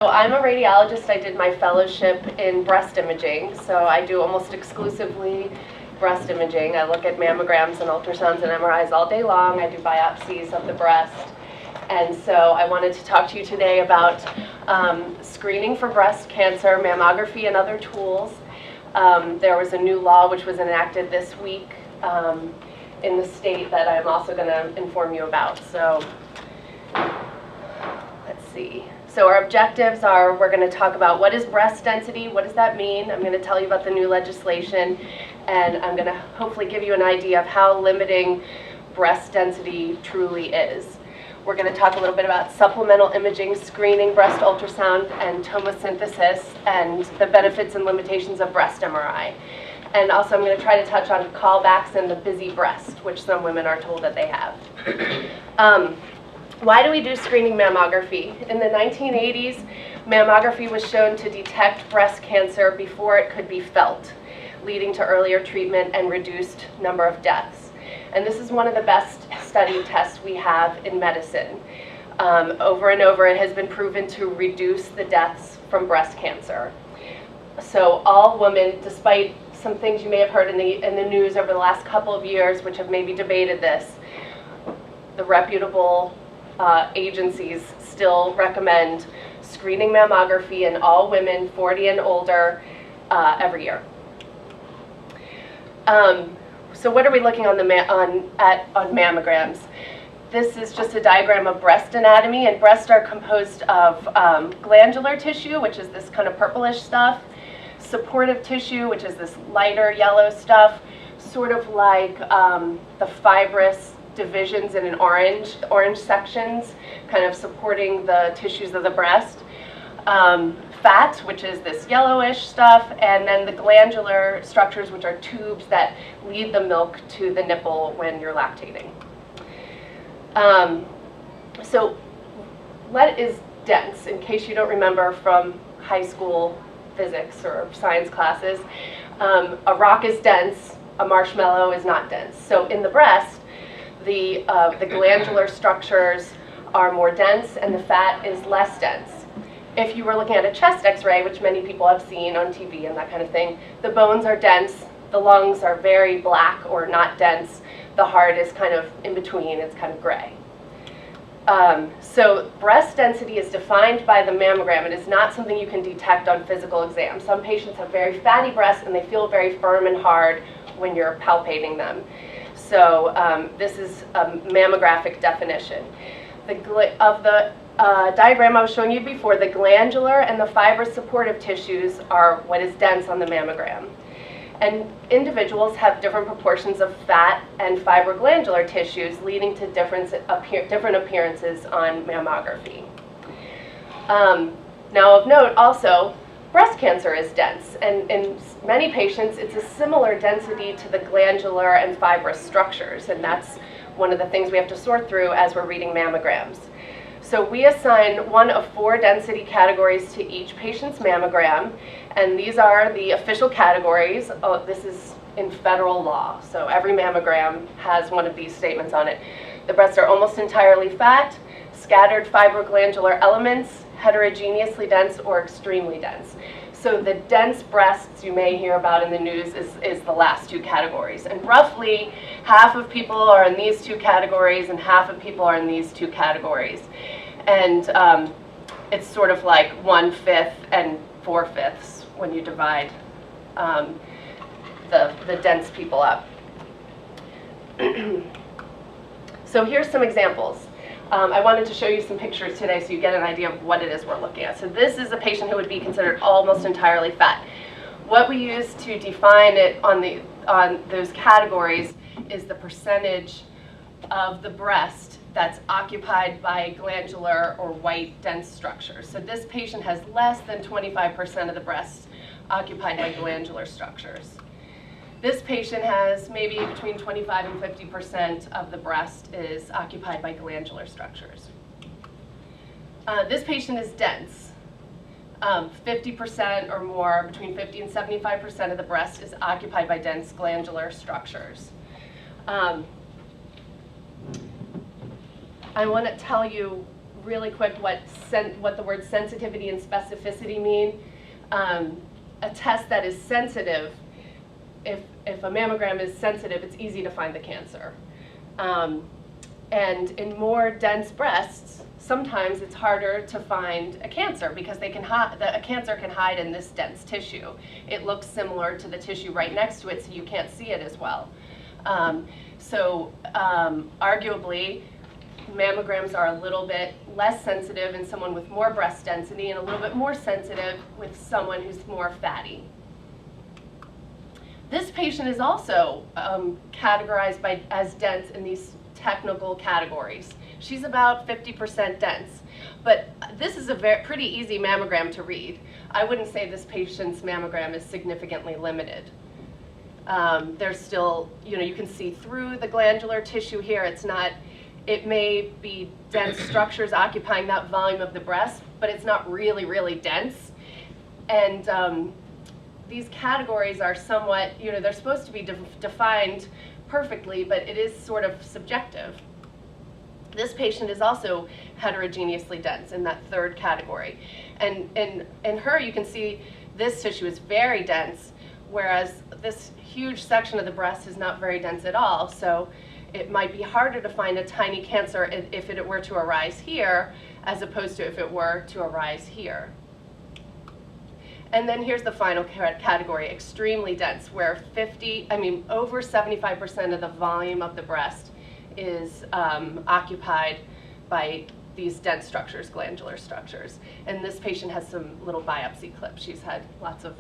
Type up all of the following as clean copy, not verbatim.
So I'm a radiologist. I did my fellowship in breast imaging, so I do almost exclusively breast imaging. I look at mammograms and ultrasounds and MRIs all day long. I do biopsies of the breast. And so I wanted to talk to you today about screening for breast cancer, mammography, and other tools. There was a new law which was enacted this week in the state that I'm also going to inform you about. So let's see. So our objectives are, we're going to talk about what is breast density, what does that mean? I'm going to tell you about the new legislation, and I'm going to hopefully give you an idea of how limiting breast density truly is. We're going to talk a little bit about supplemental imaging, screening, breast ultrasound, and tomosynthesis, and the benefits and limitations of breast MRI. And also I'm going to try to touch on callbacks and the busy breast, which some women are told that they have. Why do we do screening mammography? In the 1980s, mammography was shown to detect breast cancer before it could be felt, leading to earlier treatment and reduced number of deaths. And this is one of the best studied tests we have in medicine. Over and over, it has been proven to reduce the deaths from breast cancer. So all women, despite some things you may have heard in the news over the last couple of years, which have maybe debated this, the reputable agencies still recommend screening mammography in all women 40 and older every year. So what are we looking on mammograms? This is just a diagram of breast anatomy, and breasts are composed of glandular tissue, which is this kind of purplish stuff, supportive tissue, which is this lighter yellow stuff, sort of like the fibrous divisions in an orange sections, kind of supporting the tissues of the breast. Fat, which is this yellowish stuff, and then the glandular structures, which are tubes that lead the milk to the nipple when you're lactating. So what is dense? In case you don't remember from high school physics or science classes, a rock is dense, a marshmallow is not dense. So in the breast, the glandular structures are more dense and the fat is less dense. If you were looking at a chest x-ray, which many people have seen on TV and that kind of thing, the bones are dense, the lungs are very black or not dense, the heart is kind of in between, it's kind of gray. So breast density is defined by the mammogram. It is not something you can detect on physical exam. Some patients have very fatty breasts and they feel very firm and hard when you're palpating them. So this is a mammographic definition. Of the diagram I was showing you before, the glandular and the fibrous supportive tissues are what is dense on the mammogram. And individuals have different proportions of fat and fibroglandular tissues, leading to different appearances on mammography. Now of note also, breast cancer is dense, and in many patients it's a similar density to the glandular and fibrous structures, and that's one of the things we have to sort through as we're reading mammograms. So we assign one of 4 density categories to each patient's mammogram, and these are the official categories. Oh, this is in federal law, so every mammogram has one of these statements on it. The breasts are almost entirely fat, scattered fibroglandular elements, heterogeneously dense, or extremely dense. So the dense breasts you may hear about in the news is the last 2 categories. And roughly half of people are in these 2 categories and half of people are in these 2 categories. And it's sort of like 1/5 and 4/5 when you divide the dense people up. So here's some examples. I wanted to show you some pictures today so you get an idea of what it is we're looking at. So this is a patient who would be considered almost entirely fat. What we use to define it on those categories is the percentage of the breast that's occupied by glandular or white dense structures. So this patient has less than 25% of the breast occupied by glandular structures. This patient has maybe between 25 and 50% of the breast is occupied by glandular structures. This patient is dense. 50% or more, between 50 and 75% of the breast is occupied by dense glandular structures. I want to tell you really quick what the word sensitivity and specificity mean. A test that is sensitive, if a mammogram is sensitive, it's easy to find the cancer. And in more dense breasts, sometimes it's harder to find a cancer because a cancer can hide in this dense tissue. It looks similar to the tissue right next to it, so you can't see it as well. Arguably, mammograms are a little bit less sensitive in someone with more breast density and a little bit more sensitive with someone who's more fatty. This patient is also categorized as dense in these technical categories. She's about 50% dense, but this is a pretty easy mammogram to read. I wouldn't say this patient's mammogram is significantly limited. There's still, you can see through the glandular tissue here. It may be dense structures occupying that volume of the breast, but it's not really, really dense. And these categories are somewhat, they're supposed to be defined perfectly, but it is sort of subjective. This patient is also heterogeneously dense in that third category. And in her, you can see this tissue is very dense, whereas this huge section of the breast is not very dense at all. So it might be harder to find a tiny cancer if it were to arise here, as opposed to if it were to arise here. And then here's the final category, extremely dense, where over 75% of the volume of the breast is occupied by these dense structures, glandular structures. And this patient has some little biopsy clips. She's had lots of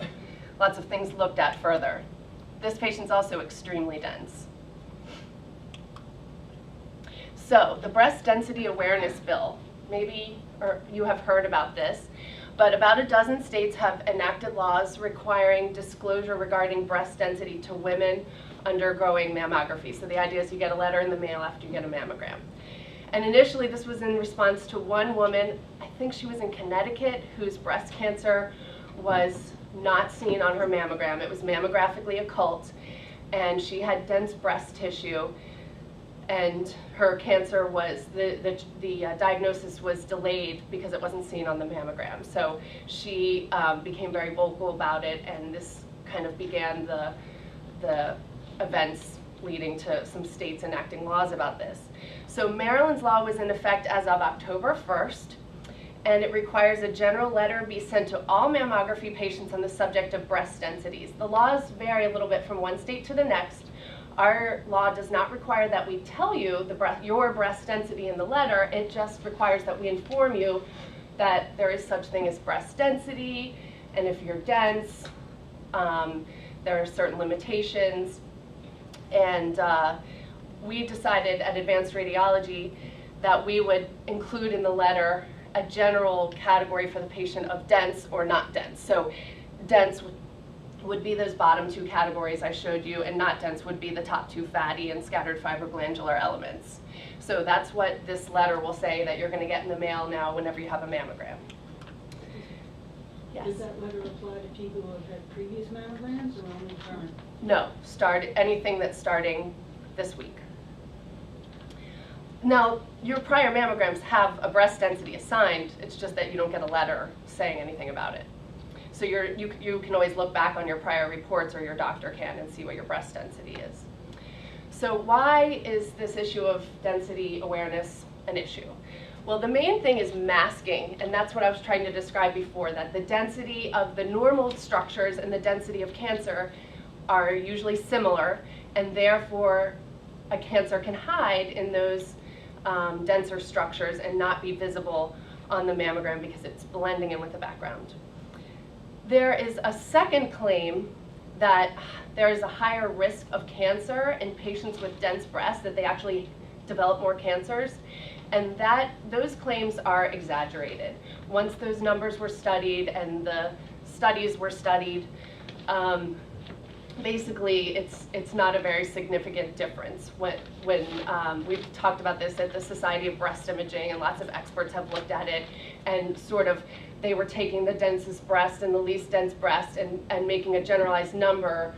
things looked at further. This patient's also extremely dense. So the Breast Density Awareness Bill, maybe you have heard about this, but about a dozen states have enacted laws requiring disclosure regarding breast density to women undergoing mammography. So the idea is you get a letter in the mail after you get a mammogram. And initially this was in response to one woman, I think she was in Connecticut, whose breast cancer was not seen on her mammogram. It was mammographically occult, and she had dense breast tissue, and her cancer was, the diagnosis was delayed because it wasn't seen on the mammogram. So she became very vocal about it, and this kind of began the events leading to some states enacting laws about this. So Maryland's law was in effect as of October 1st, and it requires a general letter be sent to all mammography patients on the subject of breast densities. The laws vary a little bit from one state to the next. Our law does not require that we tell you your breast density in the letter. It just requires that we inform you that there is such thing as breast density, and if you're dense, there are certain limitations. And we decided at Advanced Radiology that we would include in the letter a general category for the patient of dense or not dense. So dense would be those bottom two categories I showed you, and not dense would be the top two, fatty and scattered fibroglandular elements. So that's what this letter will say that you're going to get in the mail now whenever you have a mammogram. Yes? Does that letter apply to people who have had previous mammograms or only current? No, anything that's starting this week. Now, your prior mammograms have a breast density assigned. It's just that you don't get a letter saying anything about it. So you can always look back on your prior reports, or your doctor can, and see what your breast density is. So why is this issue of density awareness an issue? Well, the main thing is masking, and that's what I was trying to describe before, that the density of the normal structures and the density of cancer are usually similar, and therefore a cancer can hide in those denser structures and not be visible on the mammogram because it's blending in with the background. There is a second claim that there is a higher risk of cancer in patients with dense breasts, that they actually develop more cancers, and those claims are exaggerated. Once those numbers were studied and the studies were studied, basically it's not a very significant difference. When we've talked about this at the Society of Breast Imaging, and lots of experts have looked at it, and sort of they were taking the densest breast and the least dense breast and making a generalized number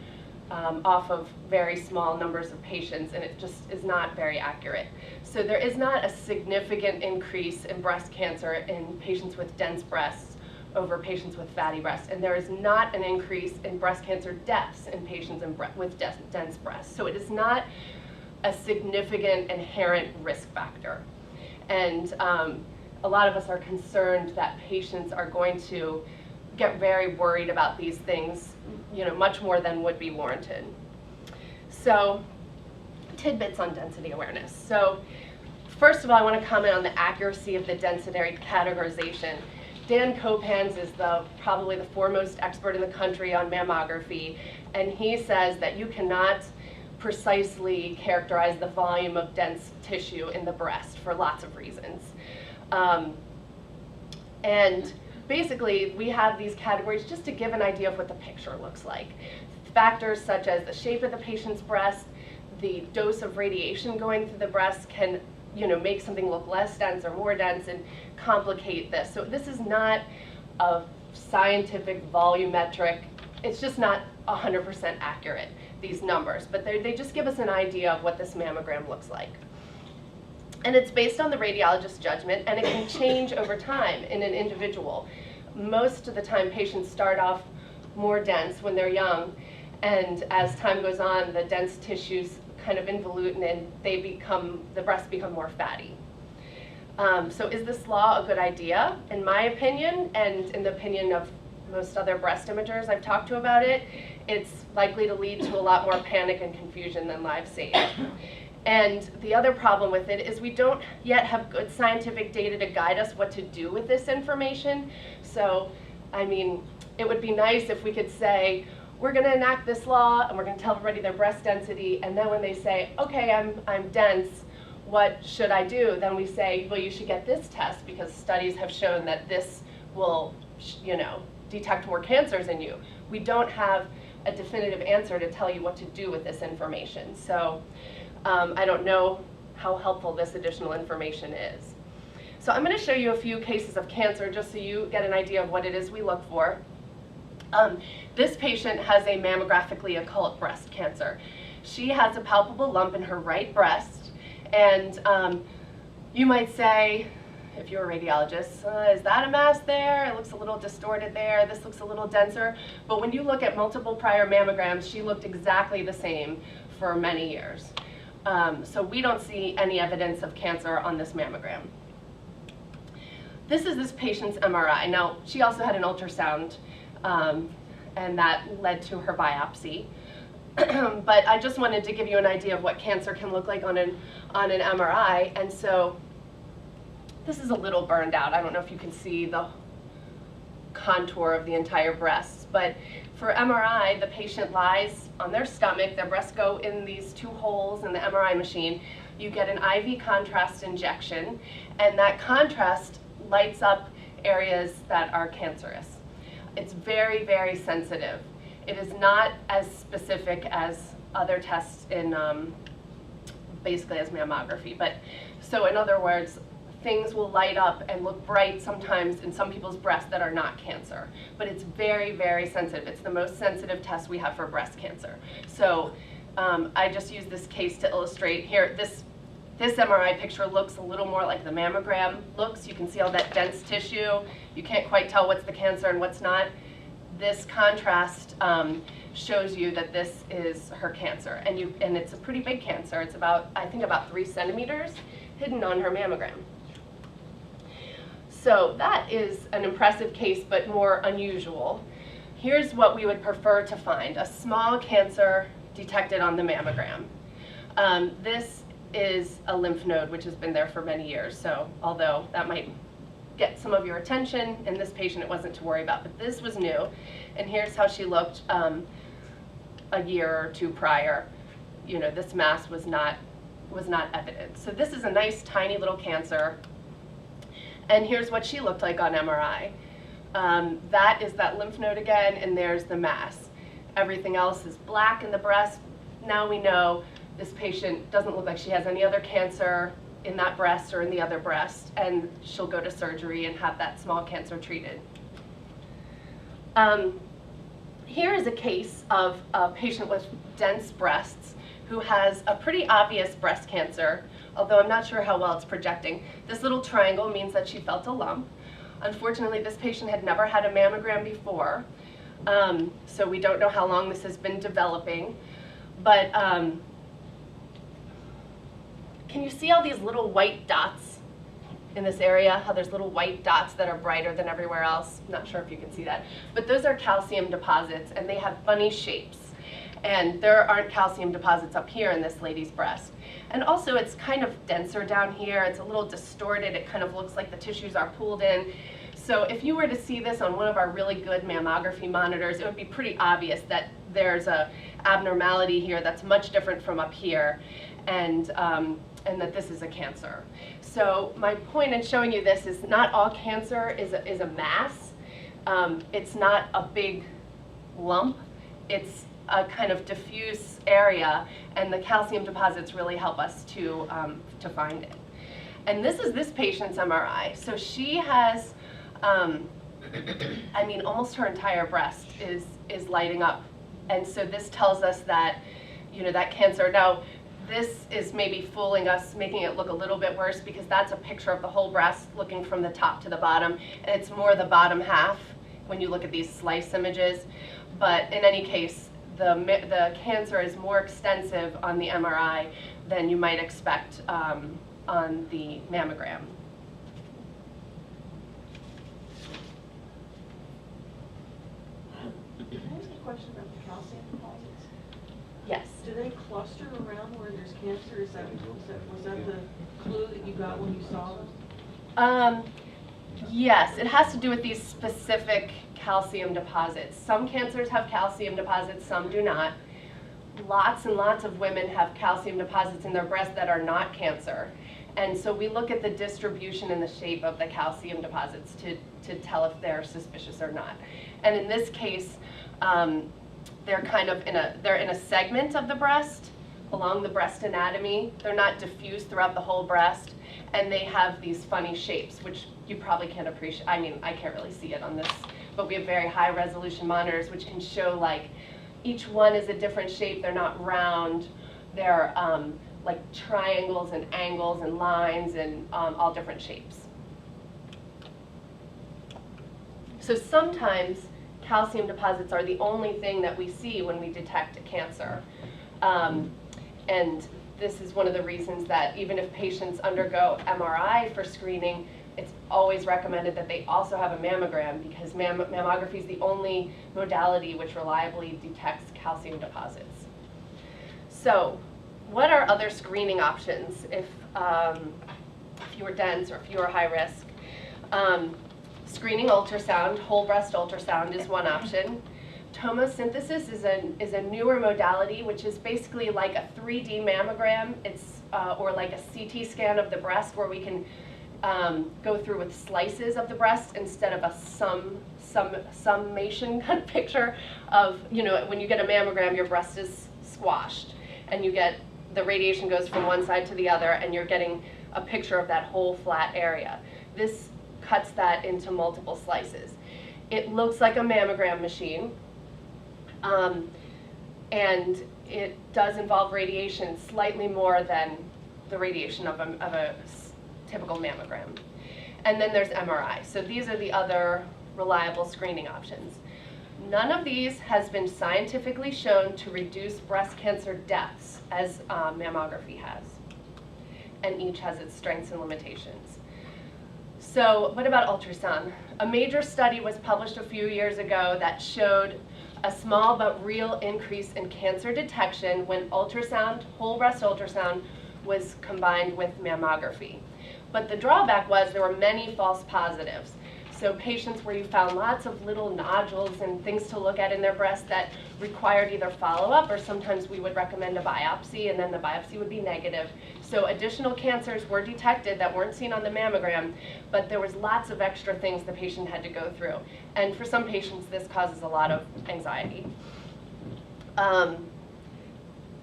off of very small numbers of patients, and it just is not very accurate. So there is not a significant increase in breast cancer in patients with dense breasts over patients with fatty breasts, and there is not an increase in breast cancer deaths in patients with dense breasts. So it is not a significant inherent risk factor. And a lot of us are concerned that patients are going to get very worried about these things, much more than would be warranted. So, tidbits on density awareness. So, first of all, I want to comment on the accuracy of the density categorization. Dan Kopans is probably the foremost expert in the country on mammography, and he says that you cannot precisely characterize the volume of dense tissue in the breast for lots of reasons. And basically, we have these categories just to give an idea of what the picture looks like. Factors such as the shape of the patient's breast, the dose of radiation going through the breast can make something look less dense or more dense and complicate this. So this is not a scientific volumetric, it's just not 100% accurate, these numbers, but they just give us an idea of what this mammogram looks like. And it's based on the radiologist's judgment, and it can change over time in an individual. Most of the time, patients start off more dense when they're young, and as time goes on, the dense tissues kind of involute, and the breasts become more fatty. So is this law a good idea? In my opinion, and in the opinion of most other breast imagers I've talked to about it, it's likely to lead to a lot more panic and confusion than lives saved. And the other problem with it is we don't yet have good scientific data to guide us what to do with this information. So, I mean, it would be nice if we could say, we're going to enact this law and we're going to tell everybody their breast density, and then when they say, okay, I'm dense, what should I do? Then we say, well, you should get this test because studies have shown that this will, detect more cancers in you. We don't have a definitive answer to tell you what to do with this information. So I don't know how helpful this additional information is. So I'm going to show you a few cases of cancer just so you get an idea of what it is we look for. This patient has a mammographically occult breast cancer. She has a palpable lump in her right breast, and you might say, if you're a radiologist, is that a mass there? It looks a little distorted there. This looks a little denser. But when you look at multiple prior mammograms, she looked exactly the same for many years. So we don't see any evidence of cancer on this mammogram. This is this patient's MRI. Now, she also had an ultrasound, and that led to her biopsy. But I just wanted to give you an idea of what cancer can look like on an MRI. And so this is a little burned out. I don't know if you can see the contour of the entire breast, but for MRI, the patient lies on their stomach, their breasts go in these two holes in the MRI machine. You get an IV contrast injection, and that contrast lights up areas that are cancerous. It's very, very sensitive. It is not as specific as other tests in basically as mammography. But so in other words, things will light up and look bright sometimes in some people's breasts that are not cancer. But it's very, very sensitive. It's the most sensitive test we have for breast cancer. So I just use this case to illustrate here. This MRI picture looks a little more like the mammogram looks. You can see all that dense tissue. You can't quite tell what's the cancer and what's not. This contrast shows you that this is her cancer, and it's a pretty big cancer. It's I think about 3 centimeters hidden on her mammogram. So that is an impressive case, but more unusual. Here's what we would prefer to find: a small cancer detected on the mammogram. This is a lymph node which has been there for many years, so although that might get some of your attention, in this patient it wasn't to worry about, but this was new. And here's how she looked a year or two prior. This mass was not evident. So this is a nice tiny little cancer, and here's what she looked like on MRI. That is that lymph node again, and there's the mass. Everything else is black in the breast. Now we know this patient doesn't look like she has any other cancer in that breast or in the other breast, and she'll go to surgery and have that small cancer treated. here is a case of a patient with dense breasts who has a pretty obvious breast cancer, although I'm not sure how well it's projecting. This little triangle means that she felt a lump. Unfortunately, this patient had never had a mammogram before, so we don't know how long this has been developing. But can you see all these little white dots in this area? How there's little white dots that are brighter than everywhere else? I'm not sure if you can see that. But those are calcium deposits, and they have funny shapes. And there aren't calcium deposits up here in this lady's breast. And also, it's kind of denser down here. It's a little distorted. It kind of looks like the tissues are pulled in. So if you were to see this on one of our really good mammography monitors, it would be pretty obvious that there's a abnormality here that's much different from up here, and that this is a cancer. So my point in showing you this is not all cancer is a mass. It's not a big lump. It's a kind of diffuse area, and the calcium deposits really help us to find it. And this is this patient's MRI. So she has, I mean, almost her entire breast is lighting up. And so this tells us that, you know, that cancer. Now, this is maybe fooling us, making it look a little bit worse, because that's a picture of the whole breast looking from the top to the bottom, and it's more the bottom half when you look at these slice images. But in any case, the cancer is more extensive on the MRI than you might expect on the mammogram. Can I ask a question about the calcium deposits? Yes. Do they cluster around where there's cancer? Was that the clue that you got when you saw them? Yes, it has to do with these specific calcium deposits. Some cancers have calcium deposits, some do not. Lots and lots of women have calcium deposits in their breast that are not cancer. And so we look at the distribution and the shape of the calcium deposits to tell if they're suspicious or not. And in this case, they're kind of in a segment of the breast, along the breast anatomy. They're not diffused throughout the whole breast, and they have these funny shapes, which you probably can't appreciate. I mean, I can't really see it on this, but we have very high resolution monitors which can show, like, each one is a different shape. They're not round. They're like triangles and angles and lines and all different shapes. So sometimes calcium deposits are the only thing that we see when we detect a cancer. And this is one of the reasons that even if patients undergo MRI for screening, it's always recommended that they also have a mammogram, because mammography is the only modality which reliably detects calcium deposits. So what are other screening options if you were dense or if you were high risk? Screening ultrasound, whole breast ultrasound is one option. Tomosynthesis is a newer modality, which is basically like a 3D mammogram. It's or like a CT scan of the breast, where we can go through with slices of the breast instead of a summation kind of picture of, you know, when you get a mammogram, your breast is squashed, and you get, the radiation goes from one side to the other, and you're getting a picture of that whole flat area. This cuts that into multiple slices. It looks like a mammogram machine, and it does involve radiation slightly more than the radiation of a typical mammogram. And then there's MRI. So these are the other reliable screening options. None of these has been scientifically shown to reduce breast cancer deaths as mammography has. And each has its strengths and limitations. So what about ultrasound? A major study was published a few years ago that showed a small but real increase in cancer detection when ultrasound, whole breast ultrasound, was combined with mammography. But the drawback was there were many false positives. So patients where you found lots of little nodules and things to look at in their breast that required either follow-up, or sometimes we would recommend a biopsy, and then the biopsy would be negative. So additional cancers were detected that weren't seen on the mammogram, but there was lots of extra things the patient had to go through. And for some patients, this causes a lot of anxiety.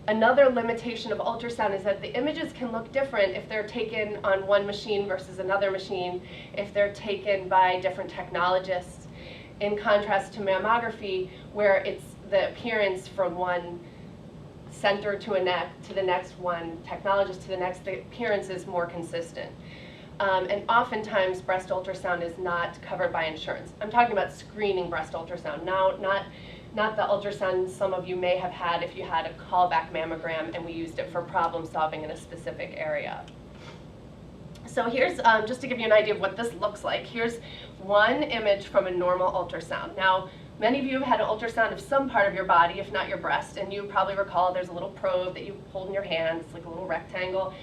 Another limitation of ultrasound is that the images can look different if they're taken on one machine versus another machine, if they're taken by different technologists. in contrast to mammography, where it's the appearance from one center to the next one, technologist to the next, the appearance is more consistent. And oftentimes breast ultrasound is not covered by insurance. I'm talking about screening breast ultrasound, not the ultrasound some of you may have had if you had a callback mammogram and we used it for problem solving in a specific area. So here's, just to give you an idea of what this looks like, here's one image from a normal ultrasound. Now, many of you have had an ultrasound of some part of your body, if not your breast, and you probably recall there's a little probe that you hold in your hand. It's like a little rectangle.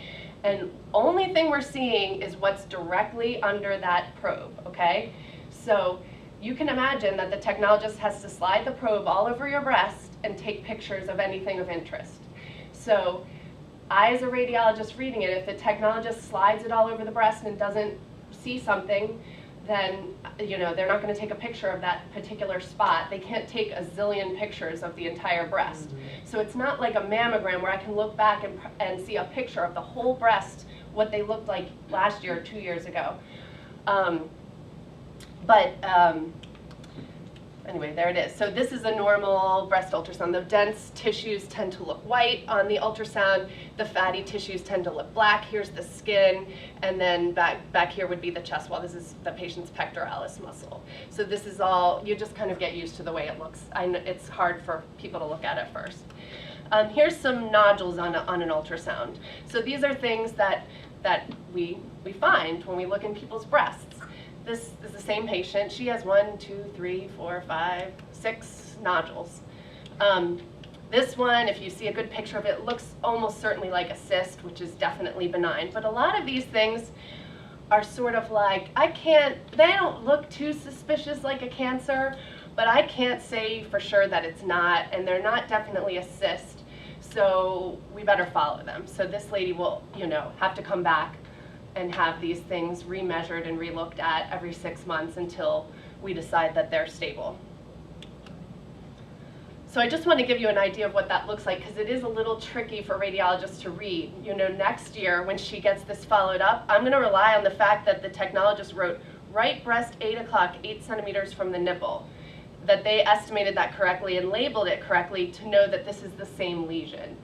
And only thing we're seeing is what's directly under that probe, okay? So you can imagine that the technologist has to slide the probe all over your breast and take pictures of anything of interest. So I, as a radiologist reading it, if the technologist slides it all over the breast and doesn't see something, then they're not going to take a picture of that particular spot. They can't take a zillion pictures of the entire breast. So it's not like a mammogram where I can look back and see a picture of the whole breast, what they looked like last year or 2 years ago. Anyway, there it is. So this is a normal breast ultrasound. The dense tissues tend to look white on the ultrasound. The fatty tissues tend to look black. Here's the skin, and then back here would be the chest wall. This is the patient's pectoralis muscle. So this is all, you just kind of get used to the way it looks. I know it's hard for people to look at it first. Here's some nodules on an ultrasound. So these are things that we find when we look in people's breasts. This is the same patient. She has 1, 2, 3, 4, 5, 6 nodules. This one, if you see a good picture of it, looks almost certainly like a cyst, which is definitely benign. But a lot of these things are sort of like, they don't look too suspicious like a cancer, but I can't say for sure that it's not, and they're not definitely a cyst, so we better follow them. So this lady will, have to come back and have these things remeasured and relooked at every 6 months until we decide that they're stable. So I just want to give you an idea of what that looks like, because it is a little tricky for radiologists to read. Next year when she gets this followed up, I'm going to rely on the fact that the technologist wrote right breast 8 o'clock, 8 centimeters from the nipple, that they estimated that correctly and labeled it correctly to know that this is the same lesion.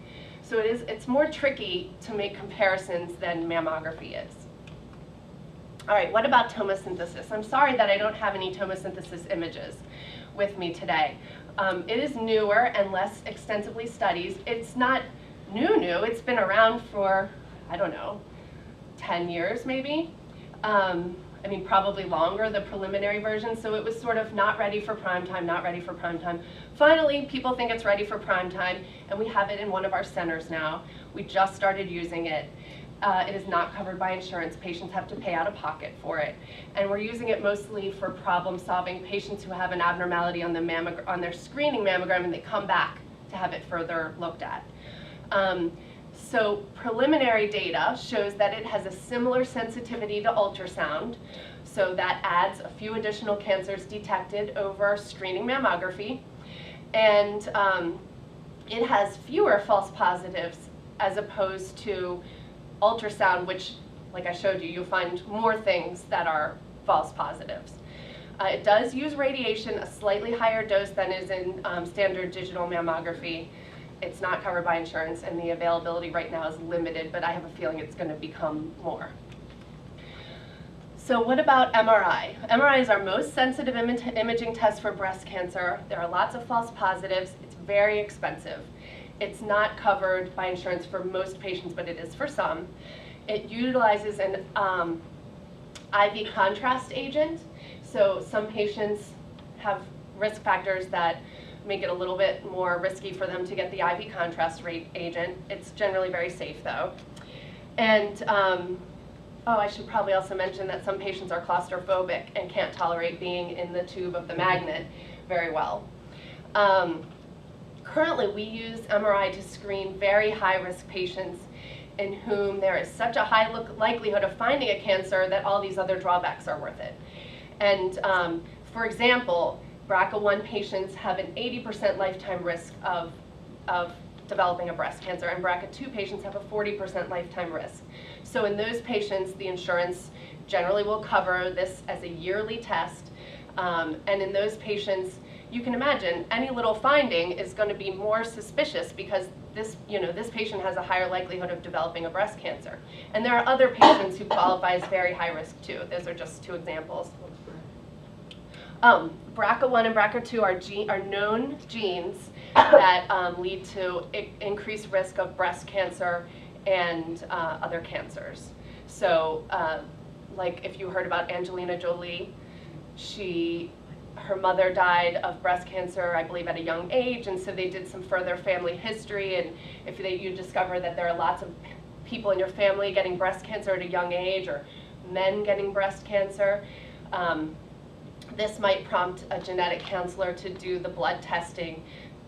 So it's more tricky to make comparisons than mammography is. All right, what about tomosynthesis? I'm sorry that I don't have any tomosynthesis images with me today. It is newer and less extensively studied. It's not new. It's been around for, I don't know, 10 years maybe. Probably longer, the preliminary version, so it was sort of not ready for prime time. Finally, people think it's ready for prime time, and we have it in one of our centers now. We just started using it. It is not covered by insurance. Patients have to pay out of pocket for it. And we're using it mostly for problem-solving patients who have an abnormality on their screening mammogram, and they come back to have it further looked at. So preliminary data shows that it has a similar sensitivity to ultrasound. So that adds a few additional cancers detected over screening mammography. And it has fewer false positives as opposed to ultrasound, which, like I showed you, you'll find more things that are false positives. It does use radiation, a slightly higher dose than is in standard digital mammography. It's not covered by insurance, and the availability right now is limited, but I have a feeling it's going to become more. So what about MRI? MRI is our most sensitive imaging test for breast cancer. There are lots of false positives. It's very expensive. It's not covered by insurance for most patients, but it is for some. It utilizes an IV contrast agent. So some patients have risk factors that make it a little bit more risky for them to get the IV contrast agent. It's generally very safe though. And I should probably also mention that some patients are claustrophobic and can't tolerate being in the tube of the magnet very well. Currently, we use MRI to screen very high-risk patients in whom there is such a high likelihood of finding a cancer that all these other drawbacks are worth it. And for example, BRCA1 patients have an 80% lifetime risk of developing a breast cancer, and BRCA2 patients have a 40% lifetime risk. So in those patients, the insurance generally will cover this as a yearly test. And in those patients, you can imagine any little finding is going to be more suspicious because this patient has a higher likelihood of developing a breast cancer. And there are other patients who qualify as very high risk too. Those are just two examples. BRCA1 and BRCA2 are known genes that lead to increased risk of breast cancer and other cancers. So like if you heard about Angelina Jolie, her mother died of breast cancer, I believe, at a young age, and so they did some further family history, and if you discover that there are lots of people in your family getting breast cancer at a young age, or men getting breast cancer, this might prompt a genetic counselor to do the blood testing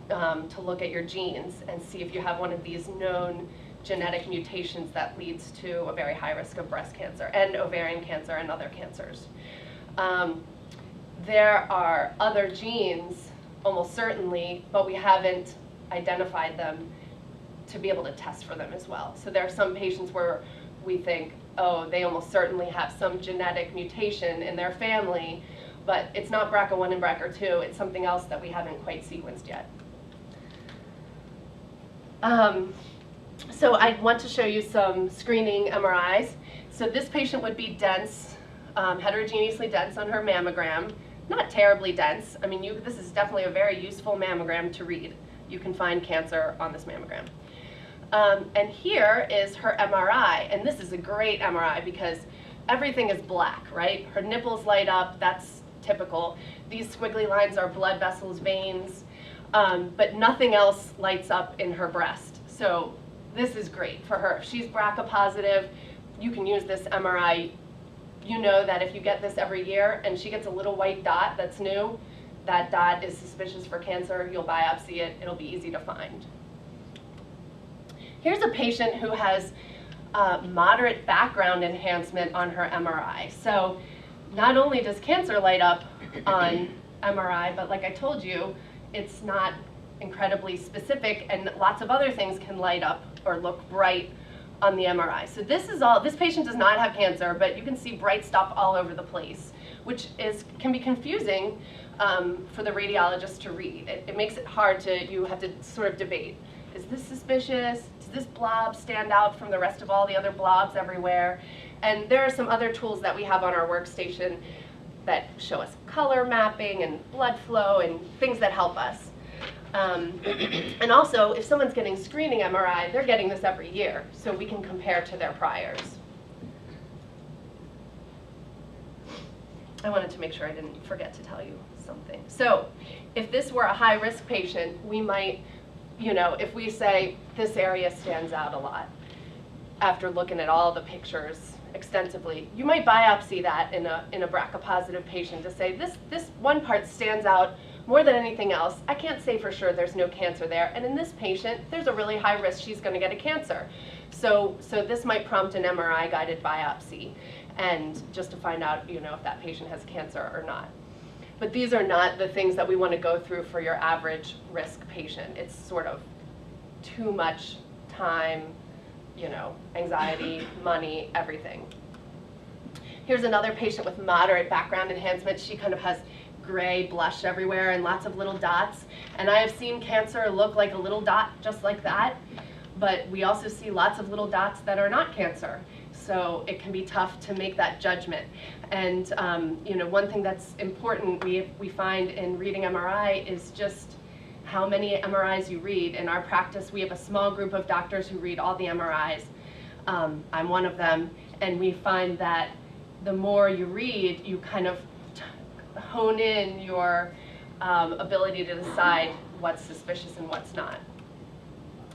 to look at your genes and see if you have one of these known genetic mutations that leads to a very high risk of breast cancer and ovarian cancer and other cancers. There are other genes, almost certainly, but we haven't identified them to be able to test for them as well. So there are some patients where we think, oh, they almost certainly have some genetic mutation in their family, but it's not BRCA1 and BRCA2, it's something else that we haven't quite sequenced yet. So I want to show you some screening MRIs. So this patient would be dense, heterogeneously dense on her mammogram. Not terribly dense. I mean, this is definitely a very useful mammogram to read. You can find cancer on this mammogram. And here is her MRI, and this is a great MRI because everything is black, right? Her nipples light up, that's typical. These squiggly lines are blood vessels, veins, but nothing else lights up in her breast. So this is great for her. If she's BRCA positive, you can use this MRI. You know that if you get this every year and she gets a little white dot that's new, that dot is suspicious for cancer. You'll biopsy it. It'll be easy to find. Here's a patient who has moderate background enhancement on her MRI. So not only does cancer light up on MRI, but like I told you, it's not incredibly specific, and lots of other things can light up or look bright on the MRI. So this patient does not have cancer, but you can see bright stuff all over the place, which can be confusing for the radiologist to read. It makes it hard you have to sort of debate. Is this suspicious? Does this blob stand out from the rest of all the other blobs everywhere? And there are some other tools that we have on our workstation that show us color mapping and blood flow and things that help us. And also, if someone's getting screening MRI, they're getting this every year, so we can compare to their priors. I wanted to make sure I didn't forget to tell you something. So if this were a high-risk patient, we might, if we say this area stands out a lot, after looking at all the pictures extensively, you might biopsy that in a BRCA-positive patient to say this one part stands out more than anything else. I can't say for sure there's no cancer there, and in this patient, there's a really high risk she's going to get a cancer. So this might prompt an MRI-guided biopsy, and just to find out, if that patient has cancer or not. But these are not the things that we want to go through for your average risk patient. It's sort of too much time, anxiety, money, everything. Here's another patient with moderate background enhancement. She kind of has gray blush everywhere and lots of little dots. And I have seen cancer look like a little dot just like that, but we also see lots of little dots that are not cancer. So it can be tough to make that judgment. And one thing that's important we find in reading MRI is just how many MRIs you read. In our practice, we have a small group of doctors who read all the MRIs. I'm one of them, and we find that the more you read, you kind of hone in your ability to decide what's suspicious and what's not.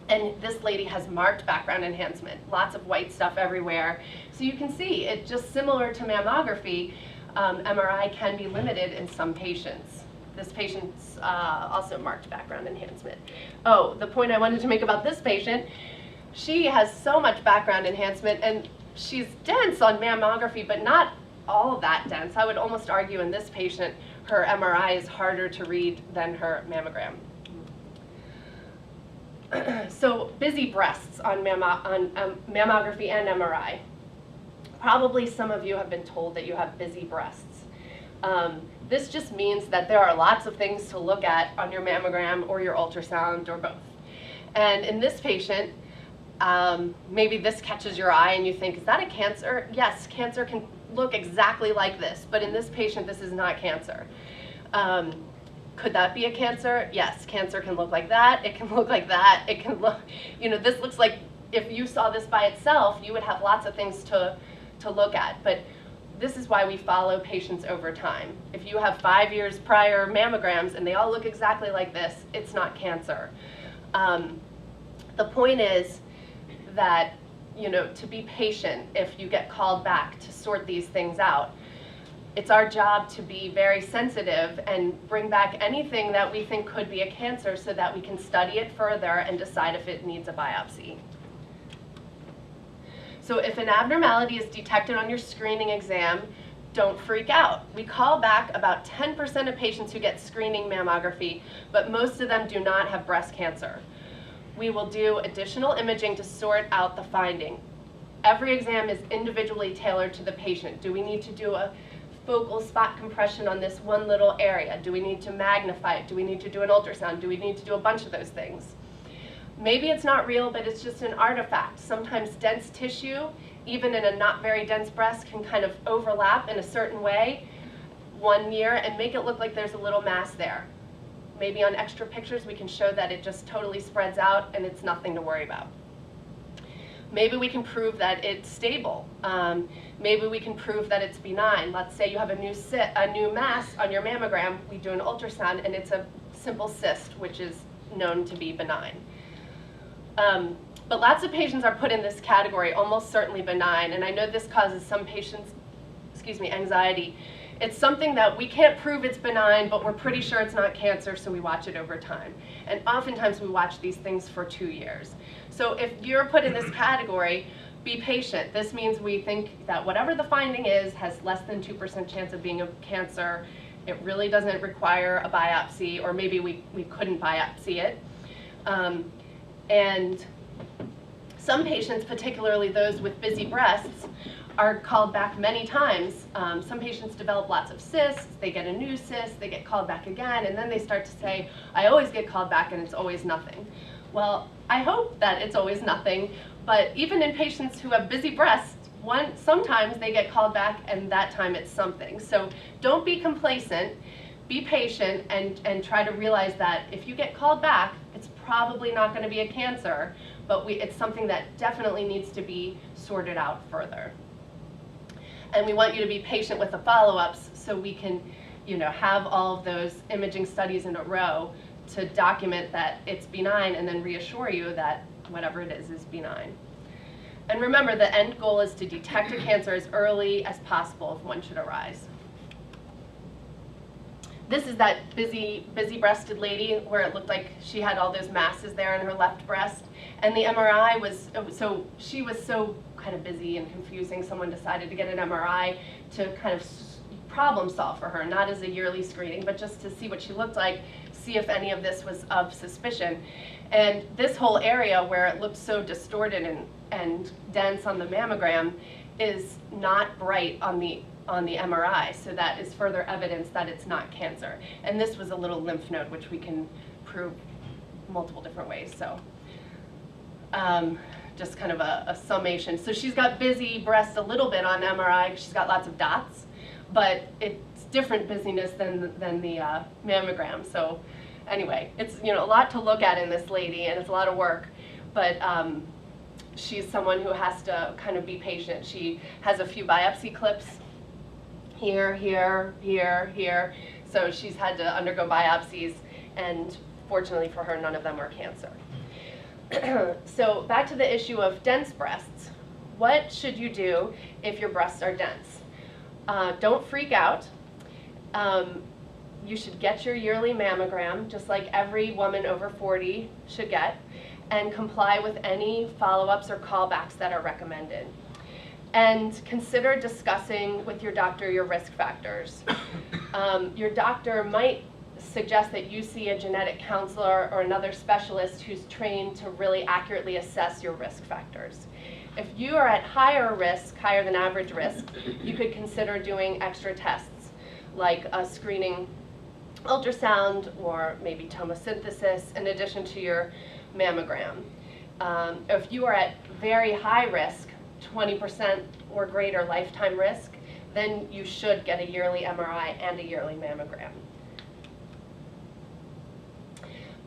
And this lady has marked background enhancement, lots of white stuff everywhere. So you can see, it just similar to mammography, MRI can be limited in some patients. This patient's also marked background enhancement. Oh, the point I wanted to make about this patient, she has so much background enhancement, and she's dense on mammography, but not all of that dense. I would almost argue in this patient, her MRI is harder to read than her mammogram. So busy breasts on mammography and MRI. Probably some of you have been told that you have busy breasts. This just means that there are lots of things to look at on your mammogram or your ultrasound or both. And in this patient, maybe this catches your eye and you think, is that a cancer? Yes, cancer can look exactly like this, but in this patient, this is not cancer. Could that be a cancer? Yes, cancer can look like that, it can look like that, it can look, this looks like, if you saw this by itself, you would have lots of things to look at. But this is why we follow patients over time. If you have 5 years prior mammograms and they all look exactly like this, it's not cancer. The point is that, to be patient if you get called back to sort these things out. It's our job to be very sensitive and bring back anything that we think could be a cancer so that we can study it further and decide if it needs a biopsy. So if an abnormality is detected on your screening exam, don't freak out. We call back about 10% of patients who get screening mammography, but most of them do not have breast cancer. We will do additional imaging to sort out the finding. Every exam is individually tailored to the patient. Do we need to do a focal spot compression on this one little area? Do we need to magnify it? Do we need to do an ultrasound? Do we need to do a bunch of those things? Maybe it's not real, but it's just an artifact. Sometimes dense tissue, even in a not very dense breast, can kind of overlap in a certain way 1 year and make it look like there's a little mass there. Maybe on extra pictures we can show that it just totally spreads out and it's nothing to worry about. Maybe we can prove that it's stable. Maybe we can prove that it's benign. Let's say you have a new mass on your mammogram, we do an ultrasound and it's a simple cyst, which is known to be benign. But lots of patients are put in this category, almost certainly benign, and I know this causes some patients, anxiety. It's something that we can't prove it's benign, but we're pretty sure it's not cancer, so we watch it over time. And oftentimes we watch these things for 2 years. So if you're put in this category, be patient. This means we think that whatever the finding is has less than 2% chance of being a cancer. It really doesn't require a biopsy, or maybe we couldn't biopsy it. And some patients, particularly those with busy breasts, are called back many times. Some patients develop lots of cysts, they get a new cyst, they get called back again, and then they start to say, I always get called back and it's always nothing. Well, I hope that it's always nothing, but even in patients who have busy breasts, sometimes they get called back and that time it's something. So don't be complacent, be patient, and try to realize that if you get called back, it's probably not going to be a cancer, but it's something that definitely needs to be sorted out further. And we want you to be patient with the follow-ups so we can, have all of those imaging studies in a row to document that it's benign and then reassure you that whatever it is benign. And remember, the end goal is to detect a cancer as early as possible if one should arise. This is that busy-breasted lady where it looked like she had all those masses there in her left breast. And the MRI was, so she was so kind of busy and confusing, someone decided to get an MRI to kind of problem solve for her, not as a yearly screening, but just to see what she looked like, see if any of this was of suspicion. And this whole area where it looked so distorted and dense on the mammogram is not bright on the MRI, so that is further evidence that it's not cancer. And this was a little lymph node, which we can prove multiple different ways. So just kind of a summation. So she's got busy breast a little bit on MRI, she's got lots of dots, but it's different busyness than the mammogram. So anyway, it's a lot to look at in this lady, and it's a lot of work, but she's someone who has to kind of be patient. She has a few biopsy clips here, here, here, here. So she's had to undergo biopsies, and fortunately for her, none of them are cancer. So back to the issue of dense breasts. What should you do if your breasts are dense? Don't freak out. You should get your yearly mammogram, just like every woman over 40 should get, and comply with any follow-ups or callbacks that are recommended. And consider discussing with your doctor your risk factors. Your doctor might suggest that you see a genetic counselor or another specialist who's trained to really accurately assess your risk factors. If you are at higher risk, higher than average risk, you could consider doing extra tests. like a screening ultrasound or maybe tomosynthesis in addition to your mammogram. If you are at very high risk, 20% or greater lifetime risk, then you should get a yearly MRI and a yearly mammogram.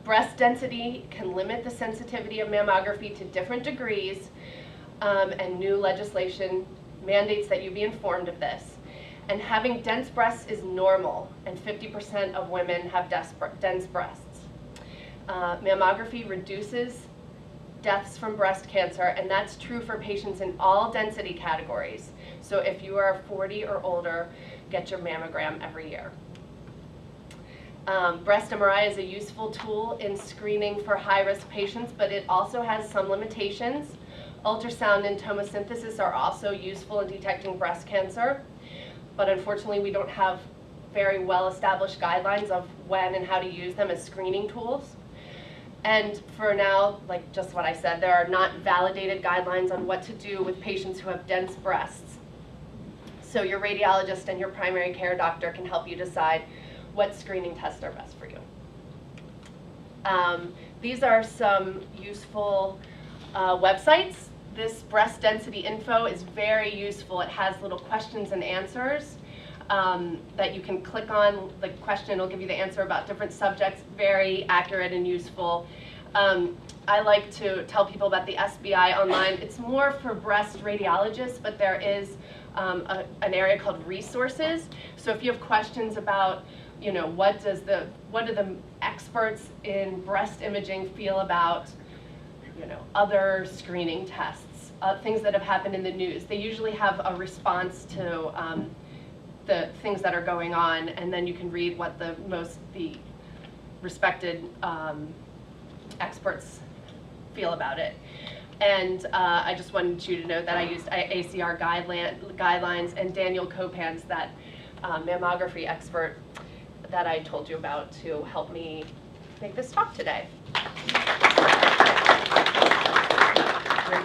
Breast density can limit the sensitivity of mammography to different degrees, and new legislation mandates that you be informed of this. And having dense breasts is normal, and 50% of women have dense breasts. Mammography reduces deaths from breast cancer, and that's true for patients in all density categories. So if you are 40 or older, get your mammogram every year. Breast MRI is a useful tool in screening for high-risk patients, but it also has some limitations. Ultrasound and tomosynthesis are also useful in detecting breast cancer, but unfortunately we don't have very well-established guidelines of when and how to use them as screening tools. And for now, like just what I said, there are not validated guidelines on what to do with patients who have dense breasts. So your radiologist and your primary care doctor can help you decide what screening tests are best for you. These are some useful websites. This breast density info is very useful. It has little questions and answers that you can click on. The question will give you the answer about different subjects. Very accurate and useful. I like to tell people about the SBI online. It's more for breast radiologists, but there is an area called resources. So if you have questions about, you know, what do the experts in breast imaging feel about, you know, other screening tests, things that have happened in the news. They usually have a response to the things that are going on, and then you can read what the respected experts feel about it. And I just wanted you to know that I used ACR guidelines and Daniel Copans, that mammography expert that I told you about, to help me make this talk today. Take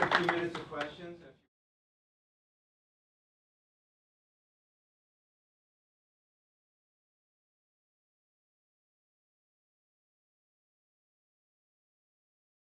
a few minutes of questions.